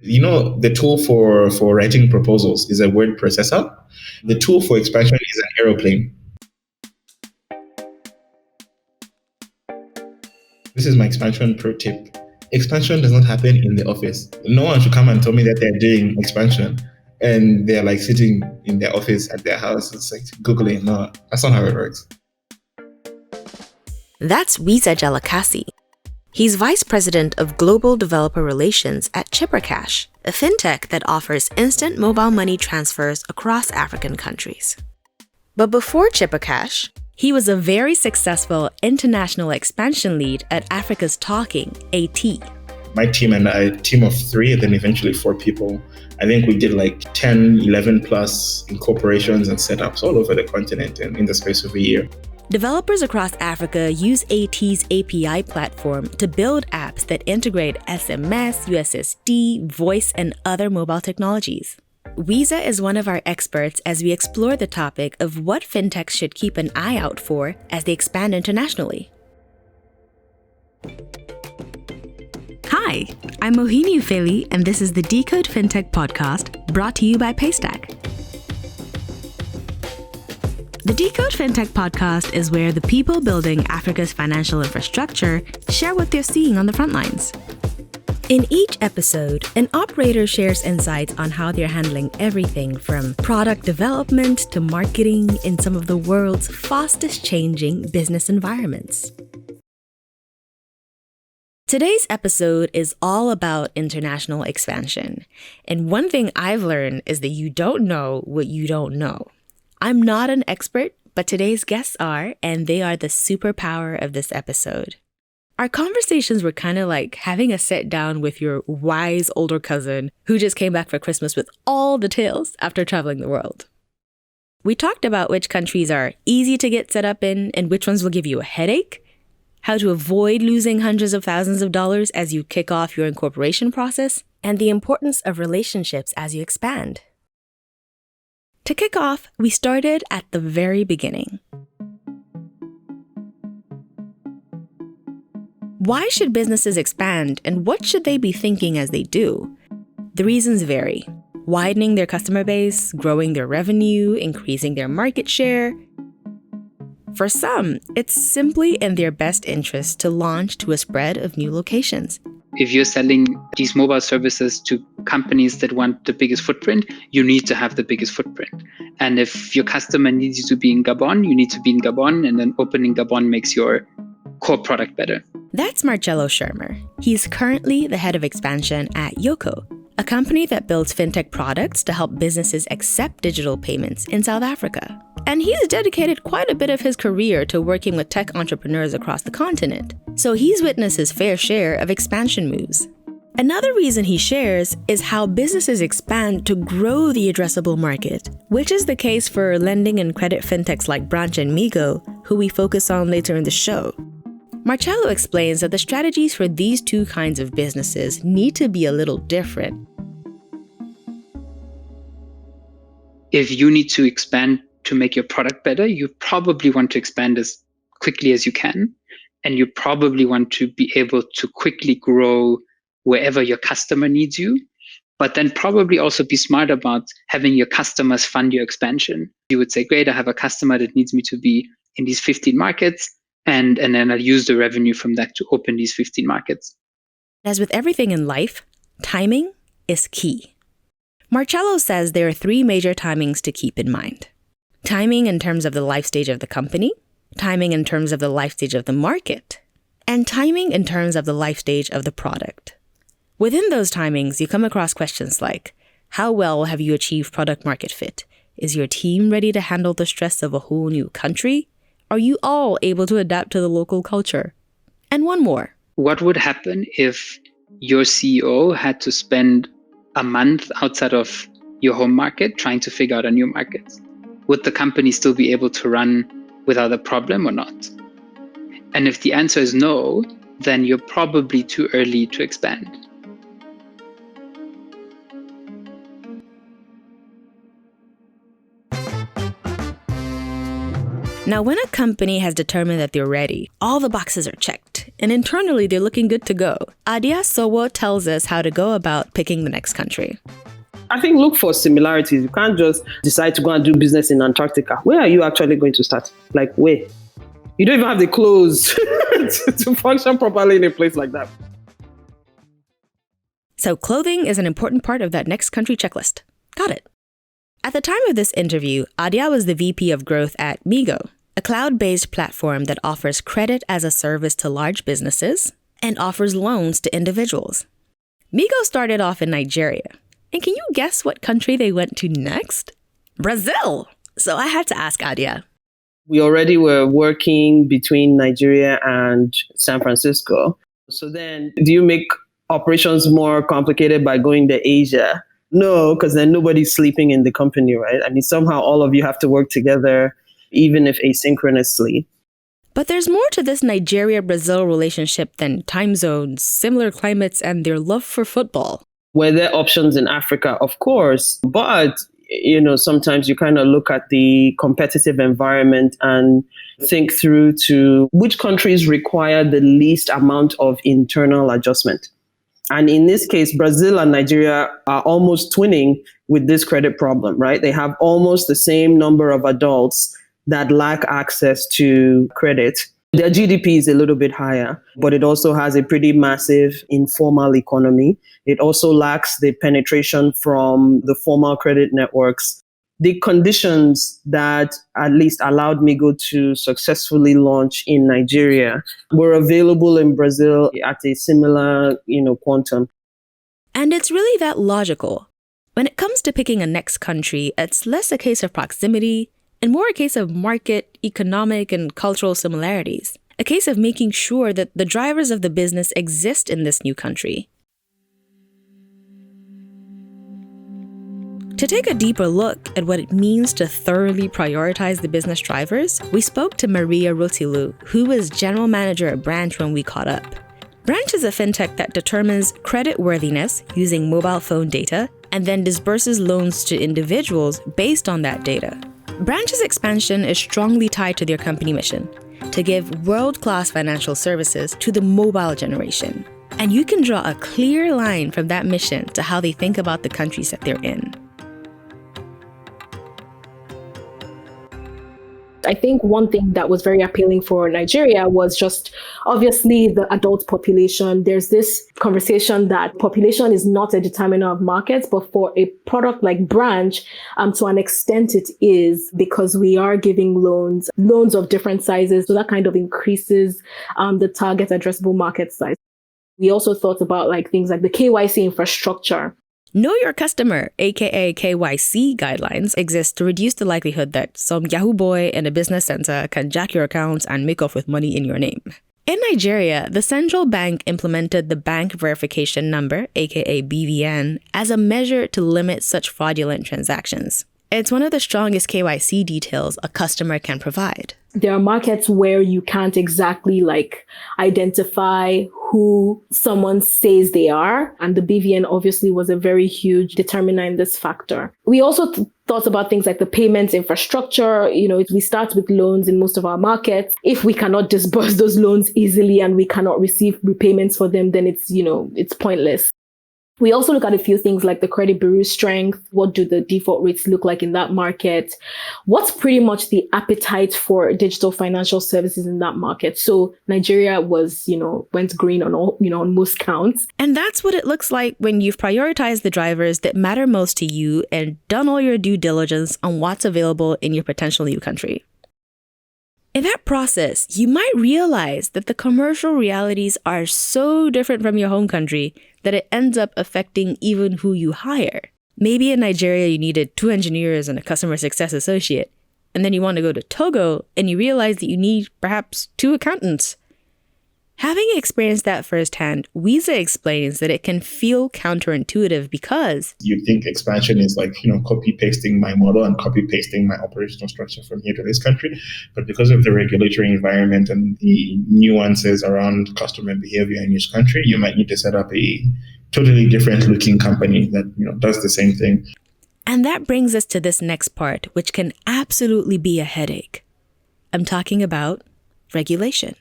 The tool for writing proposals is a word processor. The tool for expansion is an aeroplane. This is my expansion pro tip. Expansion does not happen in the office. No one should come and tell me that they're doing expansion and they're like sitting in their office at their house. It's like Googling. No, that's not how it works. That's Wiza Jakalasi. He's Vice President of Global Developer Relations at Chippercash, a fintech that offers instant mobile money transfers across African countries. But before Chippercash, he was a very successful international expansion lead at Africa's Talking, AT. My team and I, a team of 3 and then eventually 4 people. I think we did like 10, 11 plus incorporations and setups all over the continent in the space of a year. Developers across Africa use AT's API platform to build apps that integrate SMS, USSD, voice, and other mobile technologies. Wiza is one of our experts as we explore the topic of what fintechs should keep an eye out for as they expand internationally. Hi, I'm Mohini Ufeli, and this is the Decode Fintech podcast brought to you by Paystack. The Decode Fintech podcast is where the people building Africa's financial infrastructure share what they're seeing on the front lines. In each episode, an operator shares insights on how they're handling everything from product development to marketing in some of the world's fastest changing business environments. Today's episode is all about international expansion. And one thing I've learned is that you don't know what you don't know. I'm not an expert, but today's guests are, and they are the superpower of this episode. Our conversations were kind of like having a sit down with your wise older cousin who just came back for Christmas with all the tales after traveling the world. We talked about which countries are easy to get set up in and which ones will give you a headache, how to avoid losing hundreds of thousands of dollars as you kick off your incorporation process, and the importance of relationships as you expand. To kick off, we started at the very beginning. Why should businesses expand, and what should they be thinking as they do? The reasons vary. Widening their customer base, growing their revenue, increasing their market share. For some, it's simply in their best interest to launch to a spread of new locations. If you're selling these mobile services to companies that want the biggest footprint, you need to have the biggest footprint. And if your customer needs you to be in Gabon, you need to be in Gabon, and then opening Gabon makes your core product better. That's Marcello Schermer. He's currently the head of expansion at Yoco, a company that builds fintech products to help businesses accept digital payments in South Africa. And he's dedicated quite a bit of his career to working with tech entrepreneurs across the continent. So he's witnessed his fair share of expansion moves. Another reason he shares is how businesses expand to grow the addressable market, which is the case for lending and credit fintechs like Branch and Migo, who we focus on later in the show. Marcello explains that the strategies for these two kinds of businesses need to be a little different. If you need to expand to make your product better, you probably want to expand as quickly as you can. And you probably want to be able to quickly grow wherever your customer needs you, but then probably also be smart about having your customers fund your expansion. You would say, great, I have a customer that needs me to be in these 15 markets, and then I'll use the revenue from that to open these 15 markets. As with everything in life, timing is key. Marcello says there are 3 major timings to keep in mind. Timing in terms of the life stage of the company, timing in terms of the life stage of the market, and timing in terms of the life stage of the product. Within those timings, you come across questions like, how well have you achieved product market fit? Is your team ready to handle the stress of a whole new country? Are you all able to adapt to the local culture? And one more. What would happen if your CEO had to spend a month outside of your home market trying to figure out a new market? Would the company still be able to run without a problem or not? And if the answer is no, then you're probably too early to expand. Now, when a company has determined that they're ready, all the boxes are checked. and internally they're looking good to go. Adia Sowho tells us how to go about picking the next country. I think look for similarities. You can't just decide to go and do business in Antarctica. Where are you actually going to start? Like where? You don't even have the clothes to function properly in a place like that. So clothing is an important part of that next country checklist. Got it. At the time of this interview, Adia was the VP of Growth at Migo, a cloud-based platform that offers credit as a service to large businesses and offers loans to individuals. Migo started off in Nigeria. And can you guess what country they went to next? Brazil! So I had to ask Adia. We already were working between Nigeria and San Francisco. So then, do you make operations more complicated by going to Asia? No, because then nobody's sleeping in the company, right? I mean, somehow all of you have to work together, even if asynchronously. But there's more to this Nigeria-Brazil relationship than time zones, similar climates, and their love for football. Were there options in Africa? Of course. But, sometimes you kind of look at the competitive environment and think through to which countries require the least amount of internal adjustment. And in this case, Brazil and Nigeria are almost twinning with this credit problem, right? They have almost the same number of adults that lack access to credit. Their GDP is a little bit higher, but it also has a pretty massive informal economy. It also lacks the penetration from the formal credit networks. The conditions that at least allowed Migo to successfully launch in Nigeria were available in Brazil at a similar, quantum. And it's really that logical. When it comes to picking a next country, it's less a case of proximity and more a case of market, economic, and cultural similarities. A case of making sure that the drivers of the business exist in this new country. To take a deeper look at what it means to thoroughly prioritize the business drivers, we spoke to Maria Rotilu, who was general manager at Branch when we caught up. Branch is a fintech that determines credit worthiness using mobile phone data and then disburses loans to individuals based on that data. Branch's expansion is strongly tied to their company mission, to give world-class financial services to the mobile generation. And you can draw a clear line from that mission to how they think about the countries that they're in. I think one thing that was very appealing for Nigeria was just obviously the adult population. There's this conversation that population is not a determiner of markets, but for a product like Branch, to an extent it is, because we are giving loans of different sizes. So that kind of increases the target addressable market size. We also thought about things like the KYC infrastructure. Know Your Customer, aka KYC guidelines, exist to reduce the likelihood that some Yahoo boy in a business center can jack your accounts and make off with money in your name. In Nigeria, the central bank implemented the Bank Verification Number, aka BVN, as a measure to limit such fraudulent transactions. It's one of the strongest KYC details a customer can provide. There are markets where you can't exactly identify who someone says they are. And the BVN obviously was a very huge determiner in this factor. We also thought about things like the payments infrastructure. We start with loans in most of our markets. If we cannot disburse those loans easily and we cannot receive repayments for them, then it's pointless. We also look at a few things like the credit bureau strength. What do the default rates look like in that market? What's pretty much the appetite for digital financial services in that market? So Nigeria went green on all, on most counts. And that's what it looks like when you've prioritized the drivers that matter most to you and done all your due diligence on what's available in your potential new country. In that process, you might realize that the commercial realities are so different from your home country that it ends up affecting even who you hire. Maybe in Nigeria, you needed 2 engineers and a customer success associate, and then you want to go to Togo and you realize that you need perhaps 2 accountants. Having experienced that firsthand, Wiza explains that it can feel counterintuitive because you think expansion is copy-pasting my model and copy-pasting my operational structure from here to this country. But because of the regulatory environment and the nuances around customer behavior in each country, you might need to set up a totally different looking company that does the same thing. And that brings us to this next part, which can absolutely be a headache. I'm talking about regulation.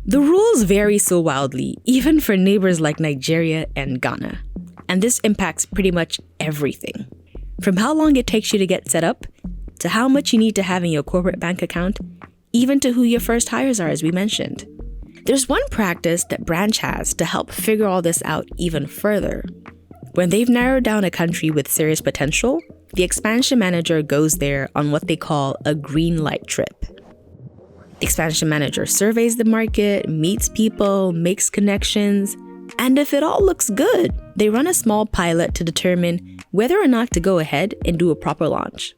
The rules vary so wildly, even for neighbors like Nigeria and Ghana. And this impacts pretty much everything. From how long it takes you to get set up, to how much you need to have in your corporate bank account, even to who your first hires are, as we mentioned. There's one practice that Branch has to help figure all this out even further. When they've narrowed down a country with serious potential, the expansion manager goes there on what they call a green light trip. The expansion manager surveys the market, meets people, makes connections, and if it all looks good, they run a small pilot to determine whether or not to go ahead and do a proper launch.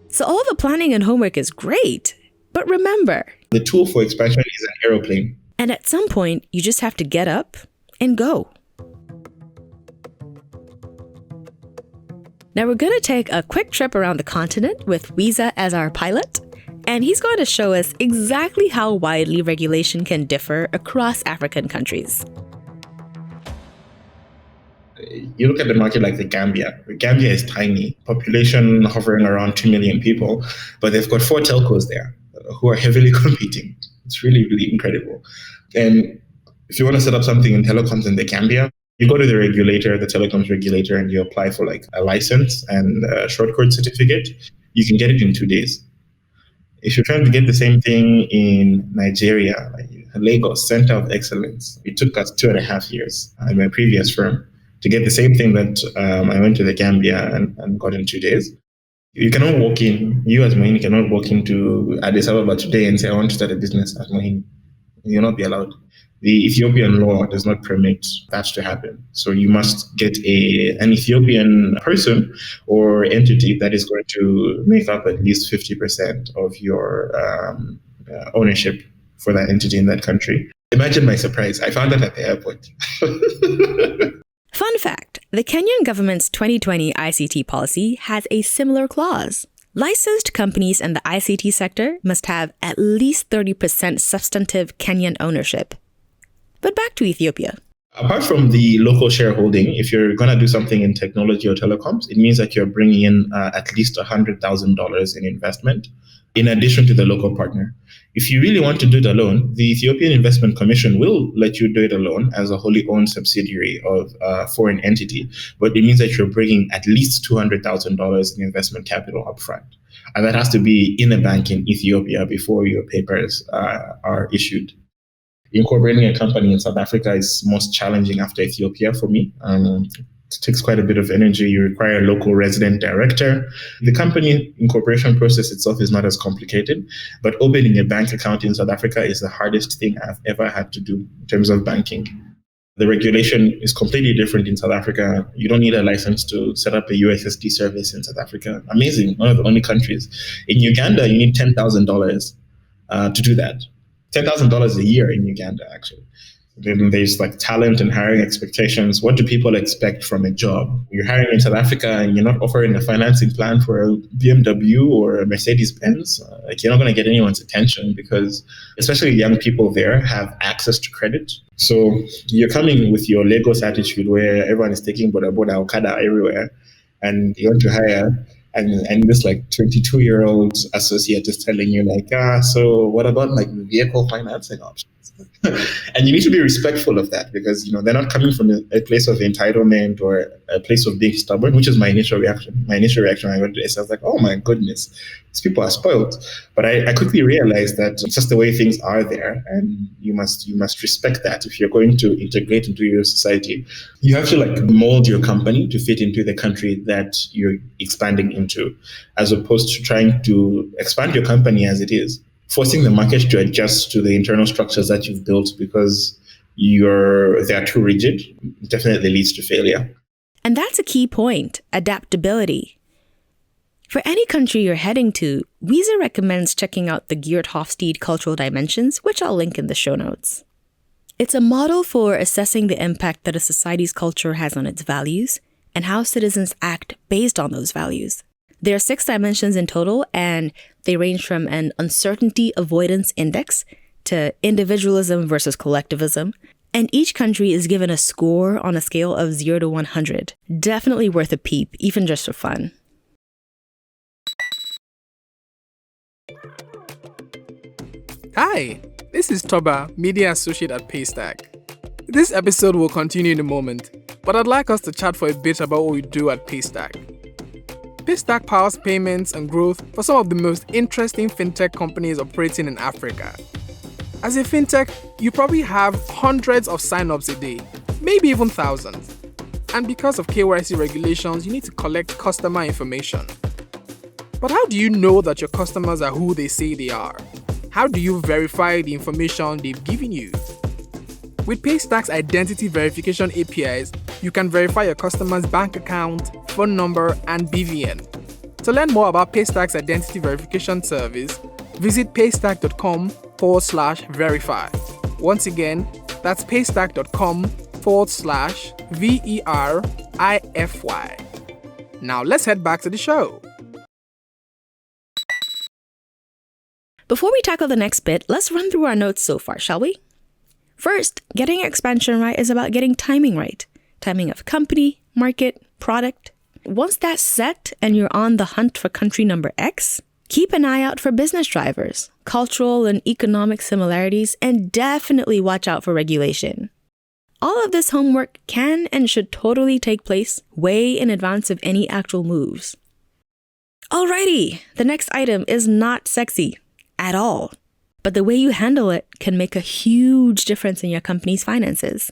So all the planning and homework is great, but remember, The tool for expansion is an aeroplane. and at some point, you just have to get up and go. Now we're going to take a quick trip around the continent with Wiza as our pilot, and he's going to show us exactly how widely regulation can differ across African countries. You look at the market like the Gambia. The Gambia is tiny, population hovering around 2 million people, but they've got 4 telcos there who are heavily competing. It's really, really incredible. And if you want to set up something in telecoms in the Gambia, you go to the regulator, the telecoms regulator, and you apply for like a license and a short code certificate. You can get it in 2 days. If you're trying to get the same thing in Nigeria, like Lagos, Center of Excellence, it took us 2.5 years in my previous firm to get the same thing that I went to the Gambia and got in 2 days. You cannot walk in, you as Mohini cannot walk into Addis Ababa today and say, I want to start a business as Mohini. You'll not be allowed. The Ethiopian law does not permit that to happen. So you must get an Ethiopian person or entity that is going to make up at least 50% of your ownership for that entity in that country. Imagine my surprise. I found that at the airport. Fun fact, the Kenyan government's 2020 ICT policy has a similar clause. Licensed companies in the ICT sector must have at least 30% substantive Kenyan ownership. But back to Ethiopia. Apart from the local shareholding, if you're going to do something in technology or telecoms, it means that you're bringing in at least $100,000 in investment in addition to the local partner. If you really want to do it alone, the Ethiopian Investment Commission will let you do it alone as a wholly owned subsidiary of a foreign entity, but it means that you're bringing at least $200,000 in investment capital upfront. And that has to be in a bank in Ethiopia before your papers are issued. Incorporating a company in South Africa is most challenging after Ethiopia for me. It takes quite a bit of energy. You require a local resident director. The company incorporation process itself is not as complicated, but opening a bank account in South Africa is the hardest thing I've ever had to do in terms of banking. The regulation is completely different in South Africa. You don't need a license to set up a USSD service in South Africa. Amazing, one of the only countries. In Uganda, you need $10,000 to do that. $10,000 a year in Uganda, actually. Then there's like talent and hiring expectations. What do people expect from a job? You're hiring in South Africa and you're not offering a financing plan for a BMW or a Mercedes-Benz. You're not going to get anyone's attention because especially young people there have access to credit. So you're coming with your Lagos attitude where everyone is taking Boda Boda Okada everywhere and you want to hire and this like 22-year-old associate is telling you like, so what about like vehicle financing options? And you need to be respectful of that because, they're not coming from a place of entitlement or a place of being stubborn, which is my initial reaction. My initial reaction when I went to this, I was like, oh my goodness, these people are spoiled. But I quickly realized that it's just the way things are there. And you must respect that if you're going to integrate into your society. You have to like mold your company to fit into the country that you're expanding into, as opposed to trying to expand your company as it is. Forcing the market to adjust to the internal structures that you've built because they are too rigid definitely leads to failure. And that's a key point, adaptability. For any country you're heading to, Wiza recommends checking out the Geert Hofstede Cultural Dimensions, which I'll link in the show notes. It's a model for assessing the impact that a society's culture has on its values and how citizens act based on those values. There are 6 dimensions in total, and they range from an uncertainty avoidance index to individualism versus collectivism. And each country is given a score on a scale of 0 to 100. Definitely worth a peep, even just for fun. Hi, this is Toba, Media Associate at Paystack. This episode will continue in a moment, but I'd like us to chat for a bit about what we do at Paystack. Paystack powers payments and growth for some of the most interesting fintech companies operating in Africa. As a fintech, you probably have hundreds of sign-ups a day, maybe even thousands. And because of KYC regulations, you need to collect customer information. But how do you know that your customers are who they say they are? How do you verify the information they've given you? With Paystack's identity verification APIs, you can verify your customer's bank account, phone number, and BVN. To learn more about Paystack's identity verification service, visit paystack.com/verify. Once again, that's paystack.com/verify. Now let's head back to the show. Before we tackle the next bit, let's run through our notes so far, shall we? First, getting expansion right is about getting timing right. Timing of company, market, product. Once that's set and you're on the hunt for country number X, keep an eye out for business drivers, cultural and economic similarities, and definitely watch out for regulation. All of this homework can and should totally take place way in advance of any actual moves. Alrighty, the next item is not sexy at all, but the way you handle it can make a huge difference in your company's finances.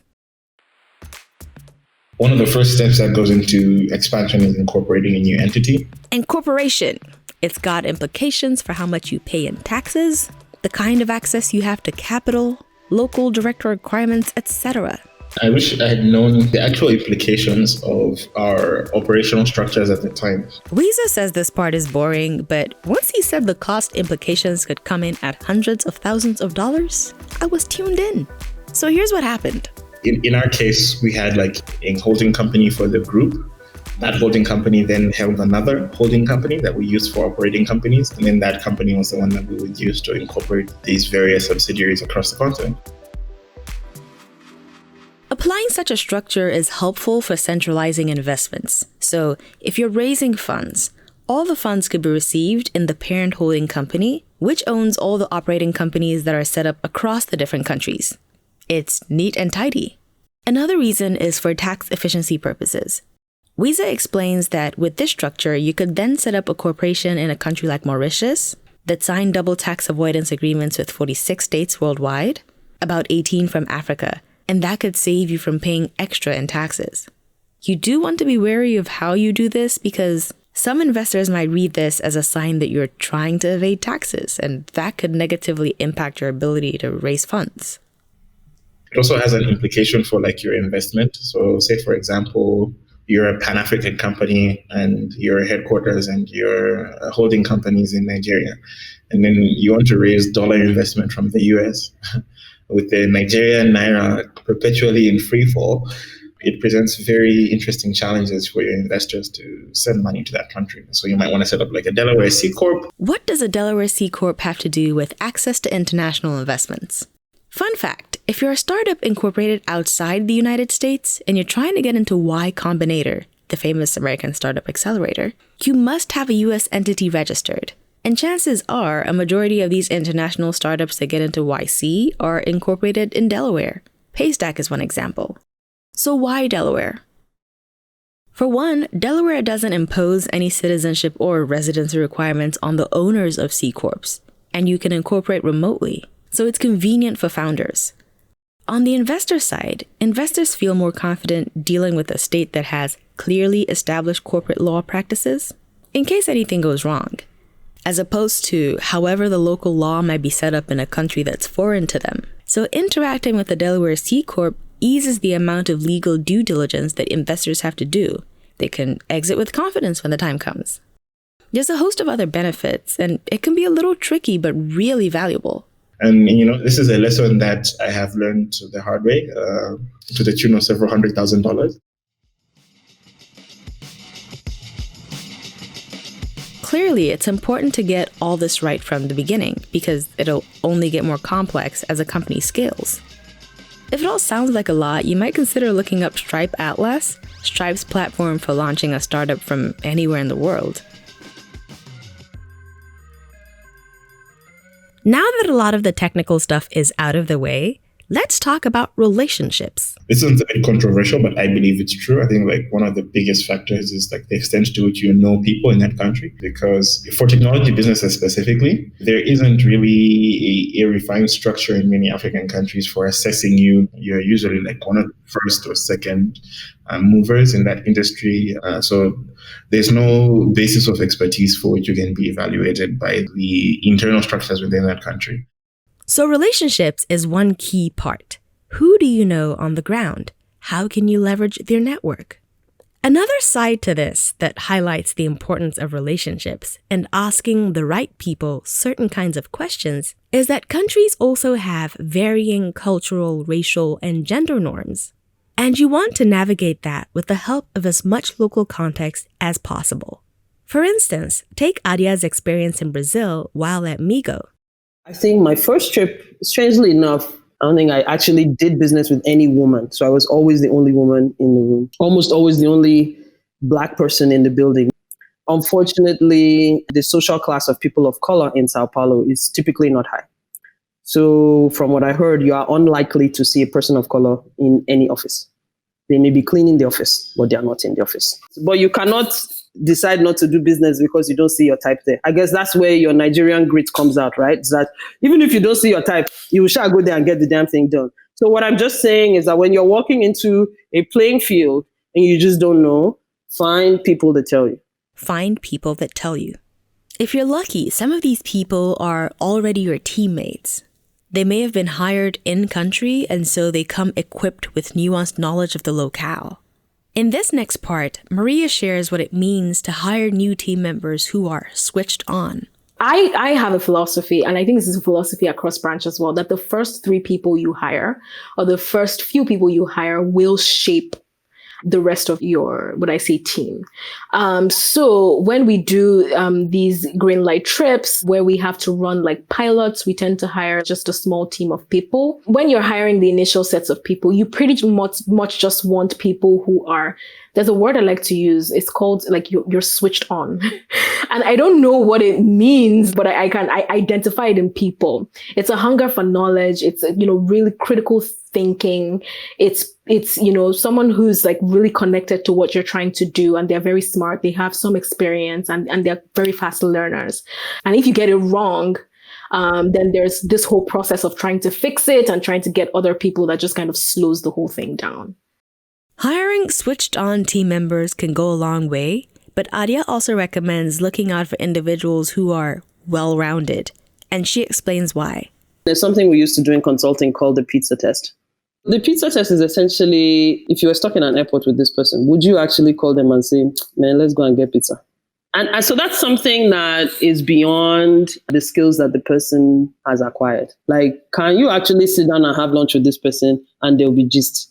One of the first steps that goes into expansion is incorporating a new entity. Incorporation. It's got implications for how much you pay in taxes, the kind of access you have to capital, local director requirements, etc. I wish I had known the actual implications of our operational structures at the time. Wiza says this part is boring, but once he said the cost implications could come in at hundreds of thousands of dollars, I was tuned in. So here's what happened. In our case, we had like a holding company for the group. That holding company then held another holding company that we used for operating companies. And then that company was the one that we would use to incorporate these various subsidiaries across the continent. Applying such a structure is helpful for centralizing investments. So if you're raising funds, all the funds could be received in the parent holding company, which owns all the operating companies that are set up across the different countries. It's neat and tidy. Another reason is for tax efficiency purposes. Wiza explains that with this structure, you could then set up a corporation in a country like Mauritius that signed double tax avoidance agreements with 46 states worldwide, about 18 from Africa, and that could save you from paying extra in taxes. You do want to be wary of how you do this because some investors might read this as a sign that you're trying to evade taxes, and that could negatively impact your ability to raise funds. It also has an implication for like your investment. So say, for example, you're a Pan-African company and your headquarters and your holding companies in Nigeria. And then you want to raise dollar investment from the US. With the Nigerian Naira perpetually in free fall, it presents very interesting challenges for your investors to send money to that country. So you might want to set up like a Delaware C Corp. What does a Delaware C Corp have to do with access to international investments? Fun fact, if you're a startup incorporated outside the United States and you're trying to get into Y Combinator, the famous American startup accelerator, you must have a US entity registered. And chances are a majority of these international startups that get into YC are incorporated in Delaware. Paystack is one example. So why Delaware? For one, Delaware doesn't impose any citizenship or residency requirements on the owners of C Corps, and you can incorporate remotely, so it's convenient for founders. On the investor side, investors feel more confident dealing with a state that has clearly established corporate law practices, in case anything goes wrong, as opposed to however the local law might be set up in a country that's foreign to them. So interacting with the Delaware C Corp eases the amount of legal due diligence that investors have to do. They can exit with confidence when the time comes. There's a host of other benefits, and it can be a little tricky but really valuable. And, this is a lesson that I have learned the hard way, to the tune of several $100,000. Clearly, it's important to get all this right from the beginning because it'll only get more complex as a company scales. If it all sounds like a lot, you might consider looking up Stripe Atlas, Stripe's platform for launching a startup from anywhere in the world. Now that a lot of the technical stuff is out of the way, let's talk about relationships. This one's a bit controversial, but I believe it's true. I think like one of the biggest factors is like the extent to which you know people in that country. Because for technology businesses specifically, there isn't really a refined structure in many African countries for assessing you. You're usually like one of the first or second movers in that industry. So there's no basis of expertise for which you can be evaluated by the internal structures within that country. So relationships is one key part. Who do you know on the ground? How can you leverage their network? Another side to this that highlights the importance of relationships and asking the right people certain kinds of questions is that countries also have varying cultural, racial, and gender norms. And you want to navigate that with the help of as much local context as possible. For instance, take Adia's experience in Brazil while at Migo. I think my first trip, strangely enough, I don't think I actually did business with any woman. So I was always the only woman in the room, almost always the only Black person in the building. Unfortunately, the social class of people of color in Sao Paulo is typically not high. So from what I heard, you are unlikely to see a person of color in any office. They may be cleaning the office, but they are not in the office. But you cannot decide not to do business because you don't see your type there. I guess that's where your Nigerian grit comes out, right? It's that even if you don't see your type, you shall go there and get the damn thing done. So what I'm just saying is that when you're walking into a playing field and you just don't know, find people that tell you. Find people that tell you. If you're lucky, some of these people are already your teammates. They may have been hired in country, and so they come equipped with nuanced knowledge of the locale. In this next part, Maria shares what it means to hire new team members who are switched on. I have a philosophy, and I think this is a philosophy across branch as well, that the first 3 people you hire or the first few people you hire will shape the rest of your, team. So when we do these green light trips where we have to run like pilots, we tend to hire just a small team of people. When you're hiring the initial sets of people, you pretty much just want people who are, there's a word I like to use. It's called like you're switched on. And I don't know what it means, but I identify it in people. It's a hunger for knowledge. It's, really critical thinking. It's, someone who's like really connected to what you're trying to do. And they're very smart. They have some experience and they're very fast learners. And if you get it wrong, then there's this whole process of trying to fix it and trying to get other people that just kind of slows the whole thing down. Hiring switched-on team members can go a long way, but Adia also recommends looking out for individuals who are well-rounded, and she explains why. There's something we used to do in consulting called the pizza test. The pizza test is essentially, if you were stuck in an airport with this person, would you actually call them and say, man, let's go and get pizza? And so that's something that is beyond the skills that the person has acquired. Like, can you actually sit down and have lunch with this person and they'll be gist?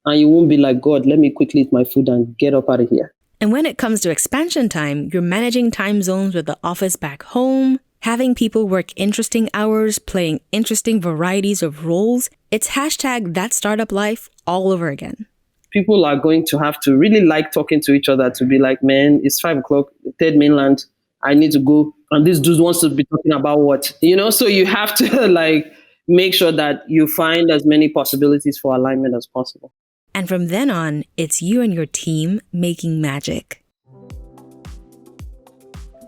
And you won't be like, God, let me quickly eat my food and get up out of here. And when it comes to expansion time, you're managing time zones with the office back home, having people work interesting hours, playing interesting varieties of roles. It's hashtag that startup life all over again. People are going to have to really like talking to each other to be like, man, it's 5 o'clock, third mainland, I need to go. And this dude wants to be talking about what? So you have to like make sure that you find as many possibilities for alignment as possible. And from then on, it's you and your team making magic.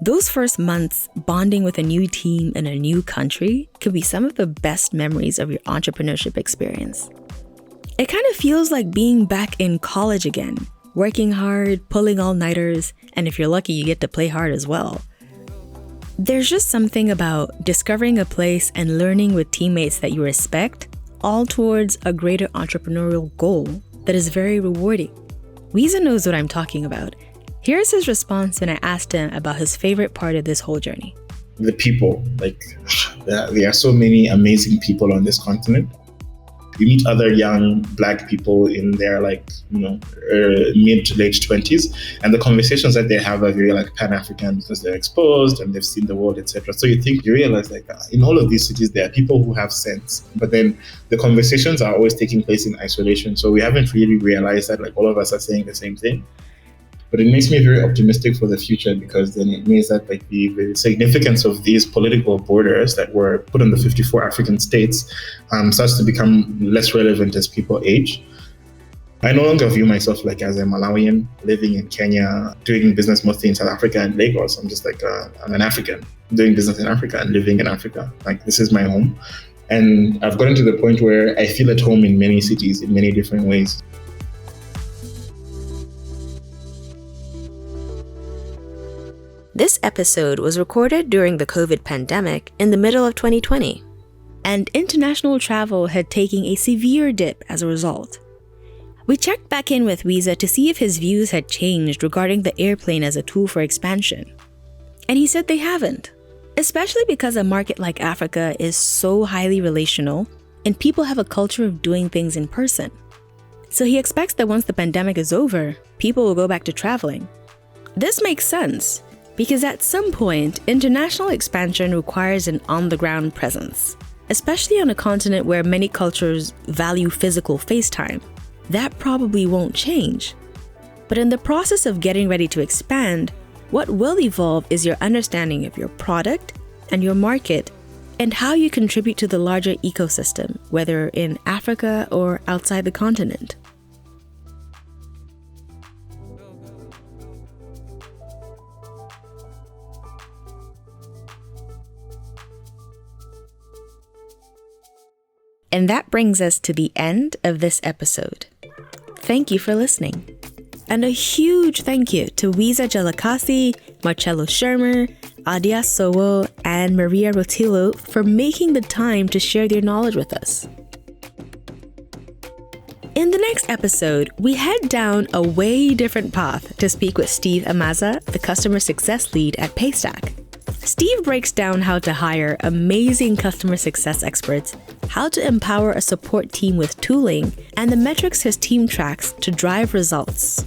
Those first months bonding with a new team in a new country could be some of the best memories of your entrepreneurship experience. It kind of feels like being back in college again, working hard, pulling all-nighters, and if you're lucky, you get to play hard as well. There's just something about discovering a place and learning with teammates that you respect, all towards a greater entrepreneurial goal that is very rewarding. Wiza knows what I'm talking about. Here's his response when I asked him about his favorite part of this whole journey. The people, there are so many amazing people on this continent. You meet other young Black people in their mid to late 20s, and the conversations that they have are very Pan-African because they're exposed and they've seen the world, etc. So you realize in all of these cities there are people who have sense, but then the conversations are always taking place in isolation. So we haven't really realized that all of us are saying the same thing. But it makes me very optimistic for the future, because then it means that like the significance of these political borders that were put on the 54 African states starts to become less relevant as people age. I no longer view myself like as a Malawian living in Kenya, doing business mostly in South Africa and Lagos. I'm just like, I'm an African doing business in Africa and living in Africa. Like, this is my home. And I've gotten to the point where I feel at home in many cities in many different ways. This episode was recorded during the COVID pandemic in the middle of 2020, and international travel had taken a severe dip as a result. We checked back in with Wiza to see if his views had changed regarding the airplane as a tool for expansion. And he said they haven't, especially because a market like Africa is so highly relational and people have a culture of doing things in person. So he expects that once the pandemic is over, people will go back to traveling. This makes sense, because at some point, international expansion requires an on-the-ground presence, especially on a continent where many cultures value physical face time. That probably won't change. But in the process of getting ready to expand, what will evolve is your understanding of your product and your market and how you contribute to the larger ecosystem, whether in Africa or outside the continent. And that brings us to the end of this episode. Thank you for listening. And a huge thank you to Wiza Jakalasi, Marcello Schermer, Adia Sowho, and Maria Rotilu for making the time to share their knowledge with us. In the next episode, we head down a way different path to speak with Steve Amaza, the customer success lead at Paystack. Steve breaks down how to hire amazing customer success experts, how to empower a support team with tooling, and the metrics his team tracks to drive results.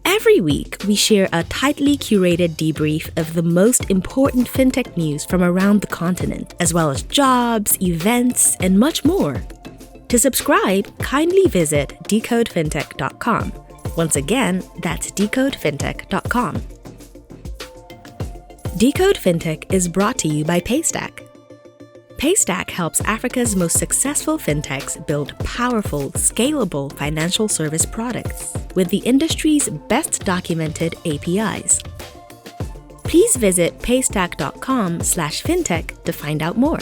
Every week, we share a tightly curated debrief of the most important fintech news from around the continent, as well as jobs, events, and much more. To subscribe, kindly visit decodefintech.com. Once again, that's decodefintech.com. Decode Fintech is brought to you by Paystack. Paystack helps Africa's most successful fintechs build powerful, scalable financial service products with the industry's best documented APIs. Please visit paystack.com/fintech to find out more.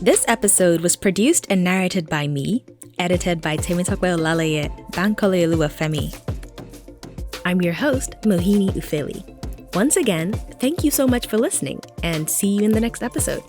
This episode was produced and narrated by me, edited by Temitope Olalaye, Bankole Oluwafemi. I'm your host, Mohini Ufeli. Once again, thank you so much for listening, and see you in the next episode.